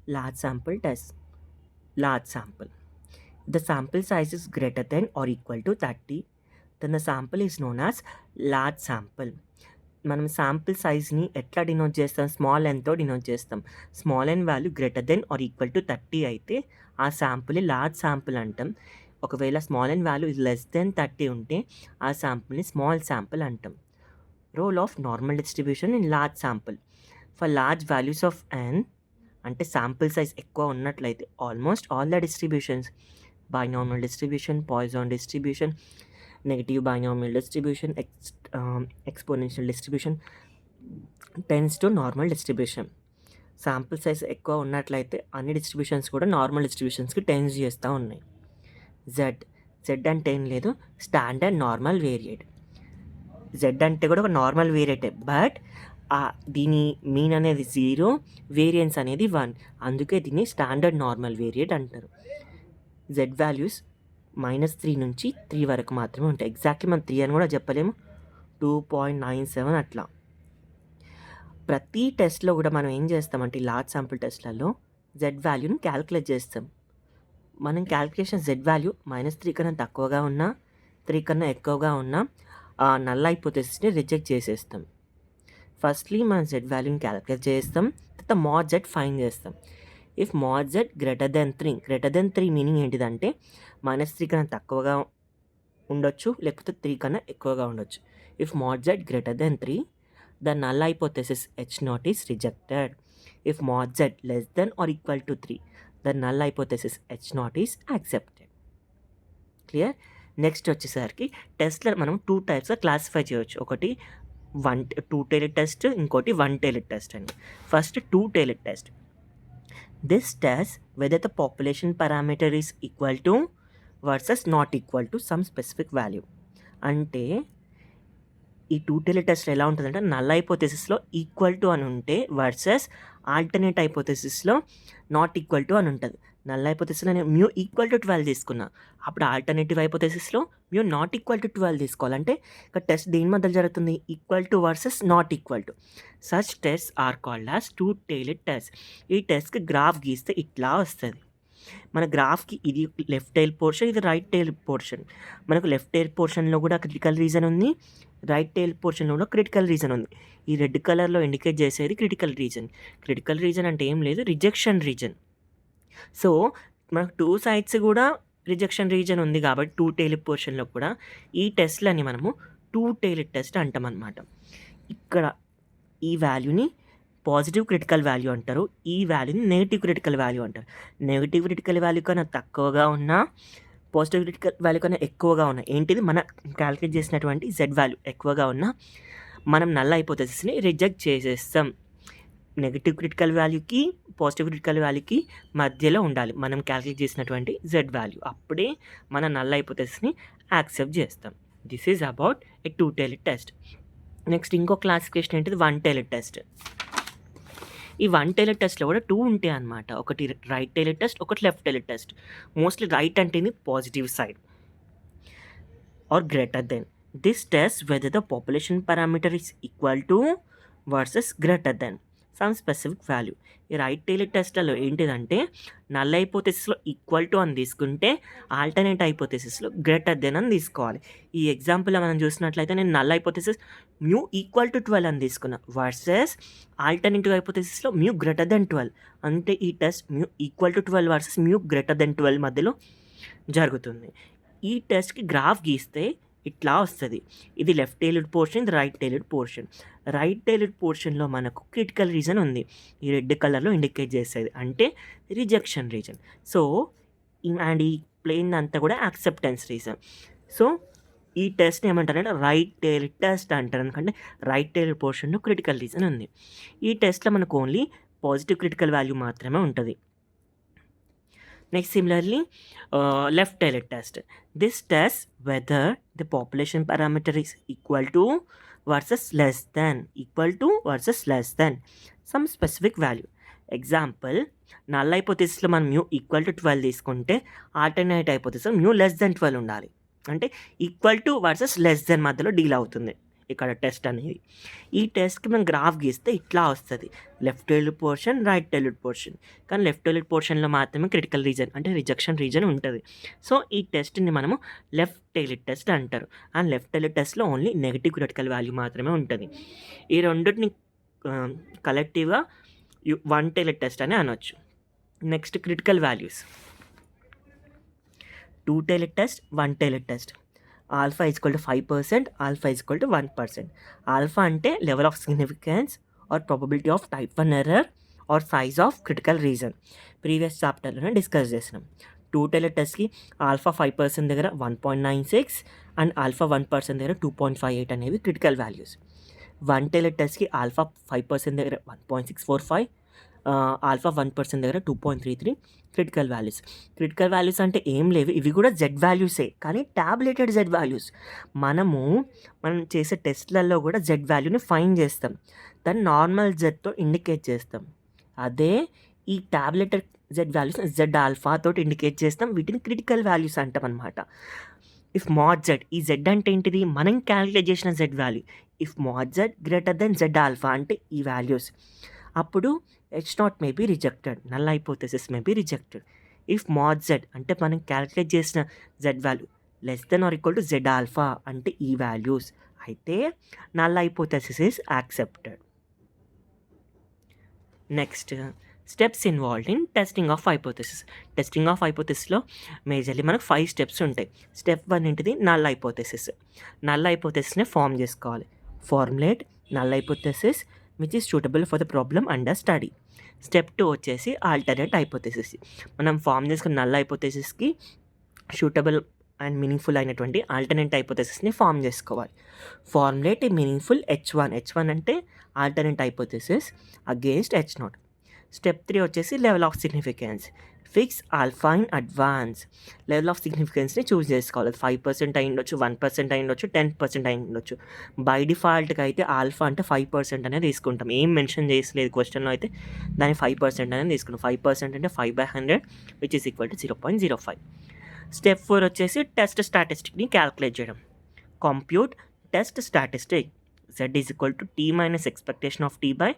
Large sample test. Large sample. The sample size is greater than or equal to 30, then the sample is known as large sample. మనం sample సైజ్ని ఎట్లా denote చేస్తాం? Small ఎన్తో denote చేస్తాం. Small N value greater than or equal to 30 అయితే ఆ శాంపుల్ని large sample అంటాం. ఒకవేళ small N value less than 30 ఉంటే ఆ శాంపుల్ని స్మాల్ శాంపుల్ అంటాం. Role of normal distribution in large sample. For large values of N అంటే శాంపుల్ సైజ్ ఎక్కువ ఉన్నట్లయితే almost all the distributions, binomial distribution, Poisson distribution, negative binomial distribution, exponential distribution tends to normal distribution. Sample size ఎక్కువ ఉన్నట్లయితే అన్ని distributions కూడా normal డిస్ట్రిబ్యూషన్స్కి tense చేస్తూ ఉన్నాయి. Z అంటే ఏం లేదు, స్టాండర్డ్ నార్మల్ వేరియేట్. జెడ్ అంటే కూడా ఒక నార్మల్ వేరియేటే, బట్ దీని మీన్ అనేది 0, వేరియన్స్ అనేది 1, అందుకే దీన్ని స్టాండర్డ్ నార్మల్ వేరియేట్ అంటారు. జెడ్ వాల్యూస్ -3 నుంచి 3 వరకు మాత్రమే ఉంటాయి. ఎగ్జాక్ట్లీ మనం 3 అని కూడా చెప్పలేము, 2.97 అట్లా. ప్రతి టెస్ట్లో కూడా మనం ఏం చేస్తామంటే లార్జ్ శాంపుల్ టెస్ట్లలో జెడ్ వాల్యూని క్యాలిక్యులేట్ చేస్తాం. మనం క్యాలిక్యులేషన్ జెడ్ వాల్యూ -3 కన్నా తక్కువగా ఉన్నా 3 కన్నా ఎక్కువగా ఉన్నా నల్ హైపోథెసిస్ని రిజెక్ట్ చేసేస్తాం. ఫస్ట్లీ మనం జెడ్ వాల్యూని క్యాలిక్యులేట్ చేస్తాం, తర్వాత మోడ్ జెడ్ ఫైండ్ చేస్తాం. If mode Z greater then 3 meaning ఏంటిదంటే -3 కన్నా తక్కువగా ఉండొచ్చు, లేకపోతే 3 కన్నా ఎక్కువగా ఉండొచ్చు. If mode Z greater then 3, the null hypothesis H0 is rejected. If mod z less than or equal to 3, the null hypothesis H0 is accepted. Clear? Next వచ్చేసరికి టెస్ట్లో మనం 2 టైప్స్గా క్లాసిఫై చేయవచ్చు. ఒకటి 2 టైలెడ్ టెస్ట్, ఇంకోటి 1 టైలెడ్ టెస్ట్ అని. First 2 tailed test. This tests whether the population parameter is equal to versus not equal to some specific value. అంటే ఈ 2 tailed test ఎలా ఉంటుందంటే నల్ హైపోథెసిస్లో ఈక్వల్ టు అని ఉంటే వర్సెస్ ఆల్టర్నేట్ హైపోథెసిస్లో నాట్ ఈక్వల్ టు అని ఉంటుంది. నల్ హైపోథెసిస్లో నేను మ్యూ ఈక్వల్ టు 12 తీసుకున్నా, అప్పుడు ఆల్టర్నేటివ్ హైపోథెసిస్లో మ్యూ నాట్ ఈక్వల్ టు 12 తీసుకోవాలంటే ఇక్కడ టెస్ట్ దేని మధ్యలో జరుగుతుంది? Equal to versus not equal to. Such test are called as 2 tailed test. ఈ టెస్ట్కి గ్రాఫ్ గీస్తే ఇట్లా వస్తుంది. మన గ్రాఫ్కి ఇది లెఫ్ట్ టైల్ పోర్షన్, ఇది రైట్ టైల్ పోర్షన్. మనకు లెఫ్ట్ టైల్ పోర్షన్లో కూడా క్రిటికల్ రీజన్ ఉంది, రైట్ టైల్ పోర్షన్లో కూడా క్రిటికల్ రీజన్ ఉంది. ఈ రెడ్ కలర్లో ఇండికేట్ చేసేది క్రిటికల్ రీజన్. క్రిటికల్ రీజన్ అంటే ఏం లేదు, రిజెక్షన్ రీజన్. సో మనకు 2 సైడ్స్ కూడా రిజెక్షన్ రీజన్ ఉంది కాబట్టి 2 టైల్ పోర్షన్లో కూడా ఈ టెస్ట్లని మనము 2 టైలెడ్ టెస్ట్ అంటాం అన్నమాట. ఇక్కడ ఈ వాల్యూని పాజిటివ్ క్రిటికల్ వాల్యూ అంటారు, ఈ వాల్యూని నెగిటివ్ క్రిటికల్ వాల్యూ అంటారు. నెగిటివ్ క్రిటికల్ వాల్యూ కన్నా తక్కువగా ఉన్నా, పాజిటివ్ క్రిటికల్ వాల్యూ కన్నా ఎక్కువగా ఉన్నా, ఏంటిది మన క్యాలిక్యులేట్ చేసినటువంటి జెడ్ వాల్యూ ఎక్కువగా ఉన్నా మనం నల్ హైపోథెసిస్ని రిజెక్ట్ చేసేస్తాం. నెగిటివ్ క్రిటికల్ వాల్యూకి పాజిటివ్ క్రిటికల్ వాల్యూకి మధ్యలో ఉండాలి మనం క్యాలిక్యులేట్ చేసినటువంటి జెడ్ వాల్యూ, అప్పుడే మన నల్ హైపోథెసిస్ని యాక్సెప్ట్ చేస్తాం. This is about a 2 tailed test. Next ఇంకో క్లాసిఫికేషన్ ఏంటిది 1 టైలెడ్ టెస్ట్. ఈ 1 టైలెడ్ టెస్ట్లో కూడా 2 ఉంటాయి అన్నమాట. ఒకటి రైట్ టైలెడ్ టెస్ట్, ఒకటి left tailed test. Mostly right అంటేనే positive side or greater than. This test whether the population parameter is equal to versus greater than some specific value. ఈ రైట్ టైలెడ్ టెస్ట్లలో ఏంటిదంటే నల్ హైపోథెసిస్లో ఈక్వల్ టు అని తీసుకుంటే alternate హైపోథెసిస్లో greater than అని తీసుకోవాలి. ఈ ఎగ్జాంపుల్లో మనం చూసినట్లయితే నేను null hypothesis mu equal to 12 అని తీసుకున్నా, వర్సెస్ ఆల్టర్నేటివ్ హైపోథెసిస్లో మ్యూ గ్రేటర్ దెన్ 12. అంటే ఈ test mu equal to 12 versus mu greater than 12 మధ్యలో జరుగుతుంది. ఈ టెస్ట్కి గ్రాఫ్ గీస్తే ఇట్లా వస్తుంది. ఇది లెఫ్ట్ టైలెడ్ పోర్షన్, ఇది రైట్ టైలెడ్ పోర్షన్. రైట్ టైలెడ్ పోర్షన్లో మనకు క్రిటికల్ రీజన్ ఉంది, ఈ రెడ్ కలర్లో ఇండికేట్ చేసేది అంటే రిజెక్షన్ రీజన్. సో అండ్ ఈ ప్లేన్ అంతా కూడా యాక్సెప్టెన్స్ రీజన్. సో ఈ టెస్ట్ ఏమంటారంటే రైట్ టైలెడ్ టెస్ట్ అంటారు, ఎందుకంటే రైట్ టైలెడ్ పోర్షన్లో క్రిటికల్ రీజన్ ఉంది. ఈ టెస్ట్లో మనకు ఓన్లీ పాజిటివ్ క్రిటికల్ వాల్యూ మాత్రమే ఉంటుంది. Next, similarly, left tailored test. This tests whether the population parameter is equal to versus less than, equal to versus less than some specific value. Example, null హైపోథెసిస్లో మనం mu equal to 12 తీసుకుంటే alternate హైపోథెసిస్లో mu less than 12 ఉండాలి. అంటే equal to versus less than మధ్యలో deal అవుతుంది ఇక్కడ test అనేది. ఈ టెస్ట్‌కి మనం గ్రాఫ్ గీస్తే ఇట్లా వస్తది. Left tailed portion, right tailed portion. కానీ లెఫ్ట్ టైల్డ్ పోర్షన్‌లో మాత్రమే క్రిటికల్ రీజన్ అంటే రిజెక్షన్ రీజన్ ఉంటది. సో, ఈ టెస్ట్‌ని మనము లెఫ్ట్ టైల్డ్ టెస్ట్ అంటారు. అండ్ లెఫ్ట్ టైల్డ్ టెస్ట్‌లో ఓన్లీ నెగెటివ్ క్రిటికల్ వాల్యూ మాత్రమే ఉంటది. ఈ రెండిటిని కలెక్టివ్‌గా వన్ టైల్డ్ టెస్ట్ అని అనొచ్చు. Next critical values. Two tailed test, one tailed test. Alpha is equal to 5%, alpha is equal to 1%. Alpha అంటే level of significance or probability of type 1 error or size of critical region. Previous చాప్టర్లోనే discuss చేసినాం. Two tailed టెస్ట్కి alpha 5% దగ్గర 1.96 and alpha 1% దగ్గర 2.58 అనేవి critical values. One tailed టెస్ట్కి alpha 5% దగ్గర 1.645, alpha 1% దగ్గర 2.33 క్రిటికల్ వాల్యూస్. క్రిటికల్ వాల్యూస్ అంటే ఏం లేవు, ఇవి కూడా జెడ్ వాల్యూసే, కానీ ట్యాబ్లెటెడ్ జెడ్ వాల్యూస్. మనం చేసే టెస్ట్లలో కూడా జెడ్ వాల్యూని ఫైండ్ చేస్తాం, దాన్ని నార్మల్ జెడ్తో ఇండికేట్ చేస్తాం. అదే ఈ tabulated Z values Z alpha తోటి ఇండికేట్ చేస్తాం, వీటిని క్రిటికల్ వాల్యూస్ అంటాం అనమాట. ఇఫ్ మాడ్ జెడ్, ఈ జెడ్ అంటే ఏంటిది, మనం క్యాలిక్యులేట్ చేసిన Z value. If mod Z greater than Z alpha అంటే ఈ వాల్యూస్, అప్పుడు H0 may be rejected, null hypothesis may be rejected. If mod z అంటే మనం క్యాలిక్యులేట్ చేసిన z value less than or equal to z alpha అంటే ఈ values అయితే null hypothesis is accepted. Next steps involved in testing of hypothesis. Testing of హైపోథెసిస్లో majorly మనకు 5 steps ఉంటాయి. Step 1 ఏంటిది, నల్ హైపోథెసిస్. నల్ హైపోథెసిస్ని ఫామ్ చేసుకోవాలి. Formulate null hypothesis which is suitable for the problem under study. Step 2 వచ్చేసి alternate hypothesis. మనం form చేసుకున్న null హైపోథెసిస్కి సూటబుల్ అండ్ మీనింగ్ఫుల్ అయినటువంటి ఆల్టర్నేట్ హైపోథెసిస్ని ఫామ్ చేసుకోవాలి. ఫార్ములేట్ ఏ మీనింగ్ఫుల్ H1 అంటే alternate hypothesis against H0. Step 3 వచ్చేసి level of significance. Fix alpha in advance. Level of సిగ్నిఫికెన్స్ని choose చేసుకోవాలి. 5% అయి ఉండొచ్చు, 1% అయి ఉండొచ్చు, 10% అయి ఉండొచ్చు. బై డిఫాల్ట్గా అయితే ఆల్ఫా అంటే 5% అనేది తీసుకుంటాం, ఏం మెన్షన్ చేసలేదు క్వశ్చన్లో అయితే, దాన్ని 5% అనేది తీసుకున్నాం. 5% అంటే 5/100 which is equal to 0.05. Step 4 వచ్చేసి టెస్ట్ స్టాటిస్టిక్ని క్యాలిక్యులేట్ చేయడం. Compute test statistic. Z is equal to T minus expectation of T by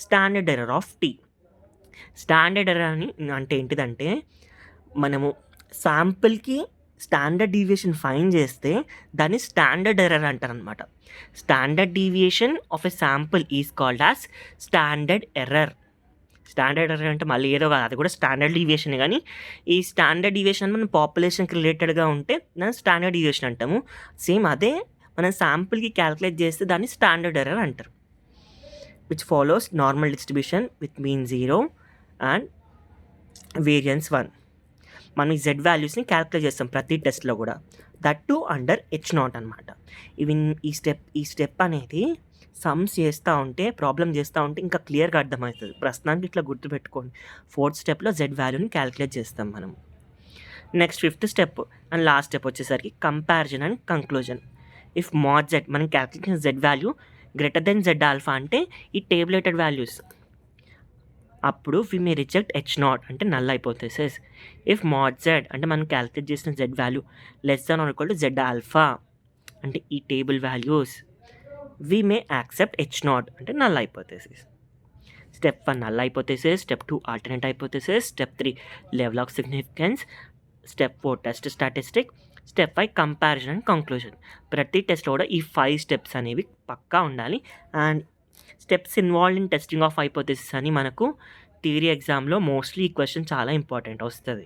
standard error of T. Standard error అని అంటే ఏంటిదంటే, మనము శాంపుల్కి స్టాండర్డ్ డీవియేషన్ ఫైండ్ చేస్తే దాన్ని స్టాండర్డ్ ఎర్రర్ అంటారనమాట. Standard deviation of a sample is called as standard error. Standard error అంటే మళ్ళీ ఏదో కాదు, అది కూడా స్టాండర్డ్ డీవియేషన్. కానీ ఈ స్టాండర్డ్ డీవియేషన్ మన పాపులేషన్కి రిలేటెడ్గా ఉంటే దాన్ని స్టాండర్డ్ డీవియేషన్ అంటాము. సేమ్ అదే మనం శాంపుల్కి క్యాలిక్యులేట్ చేస్తే దాన్ని స్టాండర్డ్ ఎర్రర్ అంటారు. Which follows normal distribution with mean 0 and variance 1. మనం ఈ జెడ్ వాల్యూస్ని క్యాలిక్యులేట్ చేస్తాం ప్రతి టెస్ట్లో కూడా, దట్ టు అండర్ H0 అనమాట. ఈ స్టెప్ అనేది సమ్స్ చేస్తూ ఉంటే, ప్రాబ్లం చేస్తూ ఉంటే ఇంకా క్లియర్గా అర్థమవుతుంది. ప్రస్తుతానికి ఇట్లా గుర్తుపెట్టుకోండి. 4th స్టెప్లో జెడ్ వాల్యూని క్యాలిక్యులేట్ చేస్తాం మనం. Next 5th step and last step వచ్చేసరికి comparison and conclusion. If mod Z, మనం క్యాలిక్యులేట్ చేసిన Z value greater than Z alpha అంటే ఈ టేబులేటెడ్ వాల్యూస్, అప్పుడు వి మే రిజెక్ట్ H0 అంటే null hypothesis. If mod Z అంటే మనం క్యాలిక్యులేట్ చేసిన Z value less than or equal to Z alpha అంటే ఈ table values, we may accept H0 అంటే null hypothesis. Step 1 null hypothesis, step 2 alternate hypothesis, step 3 level of significance, step 4 test statistic, step 5 comparison and conclusion. ప్రతి టెస్ట్లో కూడా ఈ 5 steps అనేవి పక్కా ఉండాలి. And steps involve in testing of hypothesis అని మనకు థియరీ ఎగ్జామ్లో మోస్ట్లీ ఈ క్వశ్చన్ చాలా ఇంపార్టెంట్ వస్తుంది.